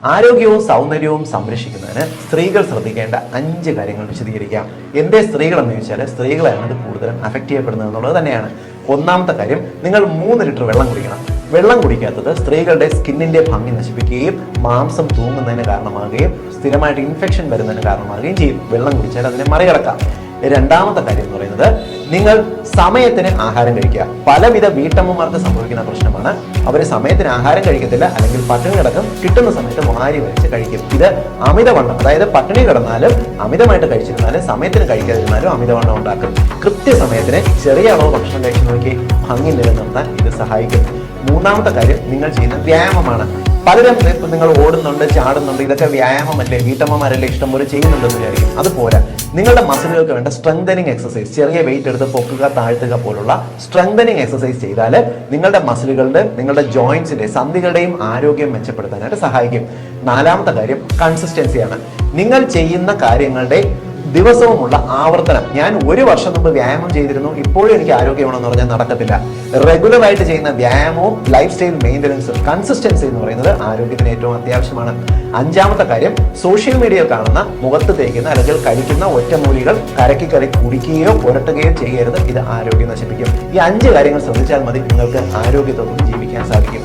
ആരോഗ്യവും സൗന്ദര്യവും സംരക്ഷിക്കുന്നതിന് സ്ത്രീകൾ ശ്രദ്ധിക്കേണ്ട 5 കാര്യങ്ങൾ വിശദീകരിക്കാം. എന്തേ സ്ത്രീകളെന്ന് ചോദിച്ചാൽ സ്ത്രീകളെയാണ് ഇത് കൂടുതലും അഫക്റ്റ് ചെയ്യപ്പെടുന്നത് എന്നുള്ളത് തന്നെയാണ്. ഒന്നാമത്തെ കാര്യം, നിങ്ങൾ 3 ലിറ്റർ വെള്ളം കുടിക്കണം. വെള്ളം കുടിക്കാത്തത് സ്ത്രീകളുടെ സ്കിന്നിന്റെ ഭംഗി നശിപ്പിക്കുകയും മാംസം തൂങ്ങുന്നതിന് കാരണമാകുകയും സ്ഥിരമായിട്ട് ഇൻഫെക്ഷൻ വരുന്നതിന് കാരണമാകുകയും ചെയ്യും. വെള്ളം കുടിച്ചാൽ അതിനെ മറികടക്കാം. രണ്ടാമത്തെ കാര്യം എന്ന് പറയുന്നത്, നിങ്ങൾ സമയത്തിന് ആഹാരം കഴിക്കുക. പലവിധ വീട്ടമ്മമാർക്ക് സംഭവിക്കുന്ന പ്രശ്നമാണ്, അവർ സമയത്തിന് ആഹാരം കഴിക്കത്തില്ല, അല്ലെങ്കിൽ പട്ടിണി കിടക്കും, കിട്ടുന്ന സമയത്ത് വാരി വലിച്ച് കഴിക്കും. ഇത് അമിതവണ്ണം, അതായത് പട്ടിണി കിടന്നാലും അമിതമായിട്ട് കഴിച്ചിരുന്നാലും സമയത്തിന് കഴിക്കാതിരുന്നാലും അമിതവണ്ണം ഉണ്ടാക്കും. കൃത്യസമയത്തിന് ചെറിയ അളവ് ഭക്ഷണം കഴിച്ചു നോക്കി ഭംഗി നിലനിർത്താൻ ഇത് സഹായിക്കും. മൂന്നാമത്തെ കാര്യം, നിങ്ങൾ ചെയ്യുന്ന വ്യായാമമാണ്. പലരും ഇപ്പം നിങ്ങൾ ഓടുന്നുണ്ട്, ചാടുന്നുണ്ട്, ഇതൊക്കെ വ്യായാമമല്ലേ, വീട്ടമ്മമാരല്ലേ ഇഷ്ടംപോലെ ചെയ്യുന്നുണ്ടെന്ന് വിചാരിക്കും. അതുപോലെ നിങ്ങളുടെ മസിലുകൾക്ക് വേണ്ട സ്ട്രെങ്തനിങ് എക്സസൈസ്, ചെറിയ വെയിറ്റ് എടുത്ത് പൊക്കുക താഴ്ത്തുക പോലുള്ള സ്ട്രെങ്തനിങ് എക്സസൈസ് ചെയ്താൽ നിങ്ങളുടെ മസിലുകളുടെ, നിങ്ങളുടെ ജോയിന്റ്സിന്റെ, സന്ധികളുടെയും ആരോഗ്യം മെച്ചപ്പെടുത്താനായിട്ട് സഹായിക്കും. നാലാമത്തെ കാര്യം കൺസിസ്റ്റൻസിയാണ്. നിങ്ങൾ ചെയ്യുന്ന കാര്യങ്ങളുടെ ദിവസവുമുള്ള ആവർത്തനം. ഞാൻ 1 വർഷം മുമ്പ് വ്യായാമം ചെയ്തിരുന്നു, ഇപ്പോഴും എനിക്ക് ആരോഗ്യമാണെന്ന് പറഞ്ഞാൽ നടക്കത്തില്ല. റെഗുലർ ആയിട്ട് ചെയ്യുന്ന വ്യായാമവും ലൈഫ് സ്റ്റൈൽ മെയിൻ്റനൻസും, കൺസിസ്റ്റൻസി എന്ന് പറയുന്നത് ആരോഗ്യത്തിന് ഏറ്റവും അത്യാവശ്യമാണ്. അഞ്ചാമത്തെ കാര്യം, സോഷ്യൽ മീഡിയയിൽ കാണുന്ന മുഖത്ത് തേക്കുന്ന അല്ലെങ്കിൽ കഴിക്കുന്ന ഒറ്റമൂലികൾ കരക്കി കുടിക്കുകയോ പുരട്ടുകയോ ചെയ്യരുത്. ഇത് ആരോഗ്യം നശിപ്പിക്കും. ഈ 5 കാര്യങ്ങൾ ശ്രദ്ധിച്ചാൽ മതി, നിങ്ങൾക്ക് ആരോഗ്യത്തോടെ ജീവിക്കാൻ സാധിക്കും.